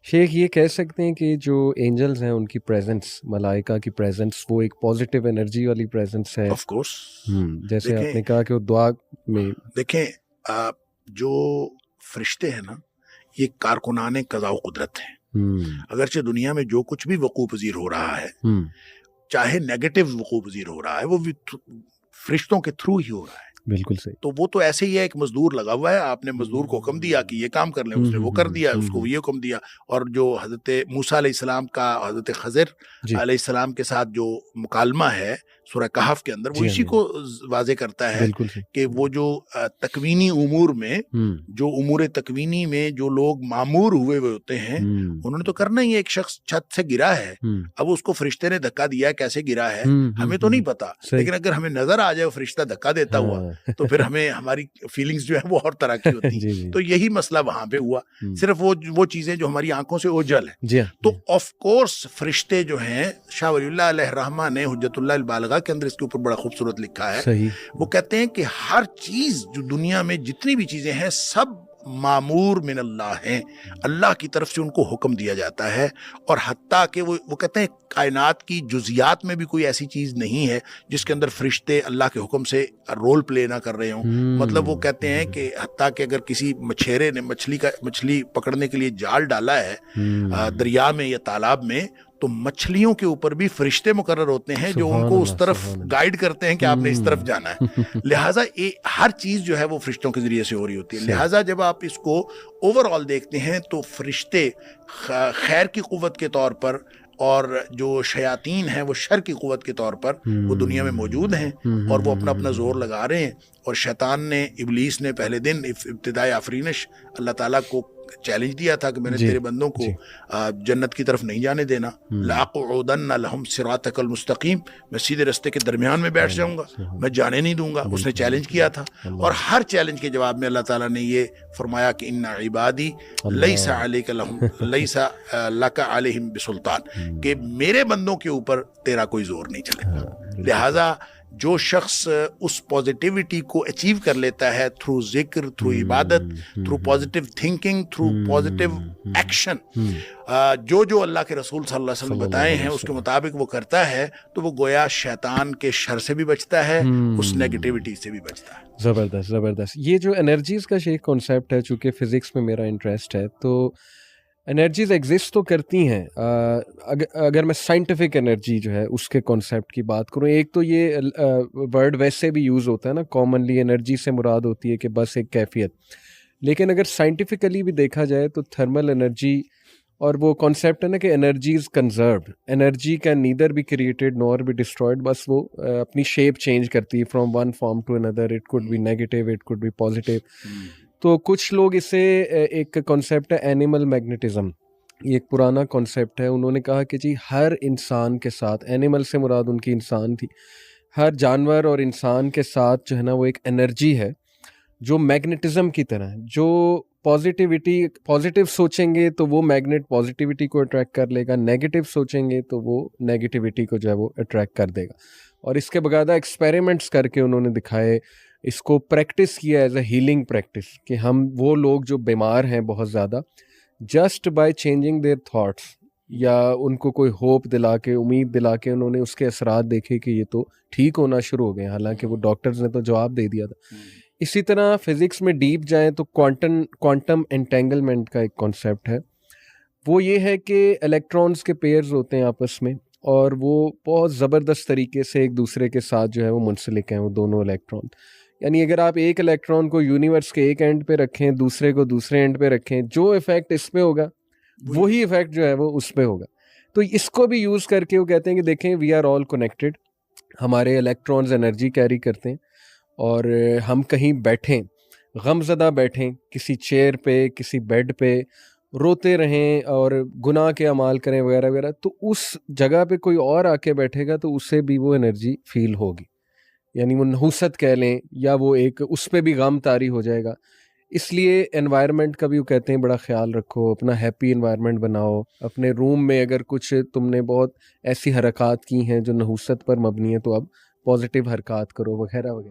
शेख, ये कह सकते हैं कि जो एंजल्स हैं उनकी प्रेजेंस, मलाइका की प्रेजेंस, वो एक पॉजिटिव एनर्जी वाली प्रेजेंस है। Of course. जैसे देखें आपने कहा कि वो दुआ में। देखें जो फरिश्ते हैं ना, ये कारकुनाने कज़ा व कुदरत हैं। हम्म। अगरचे दुनिया में जो कुछ भी वकूअ पज़ीर हो रहा है, हम्म। चाहे नेगेटिव वकूअ पज़ीर हो रहा है, वो भी फरिश्तों के थ्रू ही हो रहा है। बिल्कुल सही। तो वो तो ऐसे ही है, एक मजदूर लगा हुआ है, आपने मजदूर को हुक्म दिया कि ये काम कर ले, उसने वो कर दिया, उसको ये हुक्म दिया। और जो हजरत मूसा अलैहिस्सलाम का हजरत खज़र जी। अलैहिस्सलाम के साथ जो मुकालमा है सूरह कहफ के अंदर, वो जी हाँ, इसी जी को हाँ। वाज़े करता है बिल्कुल सही। कि वो जो तकवीनी उमूर में, हम्म। जो उमूर तकवीनी में जो लोग मामूर हुए हुए होते हैं, उन्होंने तो करना ही है। एक शख्स छत से गिरा है, अब उसको फरिश्ते ने धक्का दिया है, कैसे गिरा है हमें तो नहीं पता, सही। लेकिन अगर हमें नजर आ जाए वो फरिश्ता धक्का देता हुआ, हाँ। तो फिर हमें हमारी फीलिंग्स जो है वो और तरह की होती। जी जी। तो यही मसला वहां पे हुआ। सिर्फ वो चीजें जो हमारी आंखों से ओझल है। जी हाँ। तो ऑफ कोर्स फरिश्ते जो हैं, शाह वलीउल्लाह अलैहि रहमा ने हुज्जतुल्लाह अल बालिगा के अंदर इसके ऊपर बड़ा खूबसूरत लिखा है। सही। वो कहते हैं कि हर चीज जो दुनिया में जितनी भी चीजें हैं, सब मामूर मिन अल्लाह हैं, अल्लाह की तरफ से उनको हुक्म दिया जाता है। और हत्ता कि वो कहते हैं कायनात की जुजियात में भी कोई ऐसी चीज नहीं है जिसके अंदर फरिश्ते अल्लाह के हुक्म से रोल प्ले ना कर रहे हों। मतलब वो कहते हैं कि हत्ता कि अगर किसी मछेरे ने मछली पकड़ने के लिए जाल डाला है दरिया में या तालाब में, तो मछलियों के ऊपर भी फरिश्ते मुकर्रर होते हैं जो उनको उस तरफ गाइड करते हैं कि आपने इस तरफ जाना है। लिहाजा हर चीज जो है वो फरिश्तों के जरिए से हो रही होती है। लिहाजा जब आप इसको ओवरऑल देखते हैं तो फरिश्ते खैर की कुव्वत के तौर पर, और जो शयातीन हैं वो शर की कुव्वत के तौर पर वो दुनिया में मौजूद हैं, और वो अपना अपना जोर लगा रहे हैं। और शैतान ने, इब्लीस ने पहले दिन इब्तिदाई आफरीनिश अल्लाह ताला को चैलेंज दिया था कि मैंने तेरे बंदों को जन्नत की तरफ नहीं जाने देना, लाक़ुदन्ना लहुम सिरातकल मुस्तकीम, मैं सीधे रास्ते के दरमियान में बैठ जाऊंगा, मैं जाने नहीं दूंगा। उसने चैलेंज किया था, और हर चैलेंज के जवाब में अल्लाह ताला ने ये फरमाया कि इन्ना इबादी लैसा अलैका लहुम लैसा लका अलैहिम बिसुल्तान, कि मेरे बंदों के ऊपर तेरा कोई जोर नहीं चलेगा। लिहाजा जो शख्स उस पॉजिटिविटी को अचीव कर लेता है थ्रू जिक्र, थ्रू इबादत, through positive thinking, through positive action, जो अल्लाह के रसूल सल्लल्लाहु अलैहि वसल्लम बताए हैं उसके मुताबिक वो करता है, तो वो गोया शैतान के शर से भी बचता है, उस नेगेटिविटी से भी बचता है। ज़बरदस्त ज़बरदस्त। ये जो एनर्जीज का शेख कॉन्सेप्ट है, चूँकि फिजिक्स में मेरा इंटरेस्ट है, तो एनर्जीज एग्जिस्ट तो करती हैं। अगर मैं साइंटिफिक एनर्जी जो है उसके कॉन्सेप्ट की बात करूँ, एक तो ये वर्ड वैसे भी यूज़ होता है ना, कॉमनली एनर्जी से मुराद होती है कि बस एक कैफियत। लेकिन अगर साइंटिफिकली भी देखा जाए तो थर्मल एनर्जी, और वो कॉन्सेप्ट है ना कि energy is conserved, energy can neither be created nor be destroyed, बस वो अपनी शेप चेंज करती है from one form to another. It could be negative, it could be positive. तो कुछ लोग इसे एक कॉन्सेप्ट है एनिमल मैग्नेटिज्म, ये एक पुराना कॉन्सेप्ट है। उन्होंने कहा कि जी हर इंसान के साथ, एनिमल से मुराद उनकी इंसान थी, हर जानवर और इंसान के साथ जो है ना वो एक एनर्जी है जो मैग्नेटिज्म की तरह है। जो पॉजिटिव सोचेंगे तो वो मैग्नेट पॉजिटिविटी को अट्रैक्ट कर लेगा, नेगेटिव सोचेंगे तो वो नेगेटिविटी को जो है वो अट्रैक्ट कर देगा। और इसके बकायदा एक्सपेरिमेंट्स करके उन्होंने दिखाए, इसको प्रैक्टिस किया एज अ हीलिंग प्रैक्टिस, कि हम वो लोग जो बीमार हैं बहुत ज़्यादा, just by changing their thoughts या उनको कोई होप दिला के, उम्मीद दिला के, उन्होंने उसके असरात देखे कि ये तो ठीक होना शुरू हो गए। हालांकि वो डॉक्टर्स ने तो जवाब दे दिया था। इसी तरह फिजिक्स में डीप जाएं तो क्वांटम एंटेंगलमेंट का एक कॉन्सेप्ट है। वो ये है कि इलेक्ट्रॉन्स के पेयर्स होते हैं आपस में, और वो बहुत ज़बरदस्त तरीके से एक दूसरे के साथ जो है वो मुंसलिक हैं, वो दोनों इलेक्ट्रॉन। यानी अगर आप एक इलेक्ट्रॉन को यूनिवर्स के एक एंड पे रखें, दूसरे को दूसरे एंड पे रखें, जो इफेक्ट इस पे होगा वही इफेक्ट जो है वो उस पे होगा। तो इसको भी यूज़ करके वो कहते हैं कि देखें, वी आर ऑल कनेक्टेड, हमारे इलेक्ट्रॉन्स एनर्जी कैरी करते हैं, और हम कहीं बैठें, गमज़दा बैठें किसी चेयर पे, किसी बेड पे, रोते रहें और गुनाह के अमाल करें वगैरह वगैरह, तो उस जगह पे कोई और आके बैठेगा तो उससे भी वो एनर्जी फील होगी। यानी वो नहुसत कह लें, या वो एक उस पे भी गम तारी हो जाएगा। इसलिए एनवायरनमेंट का भी वो कहते हैं बड़ा ख्याल रखो, अपना हैप्पी एनवायरनमेंट बनाओ। अपने रूम में अगर कुछ तुमने बहुत ऐसी हरकत की हैं जो नहुसत पर मबनी है, तो अब पॉजिटिव हरकत करो वगैरह वगैरह।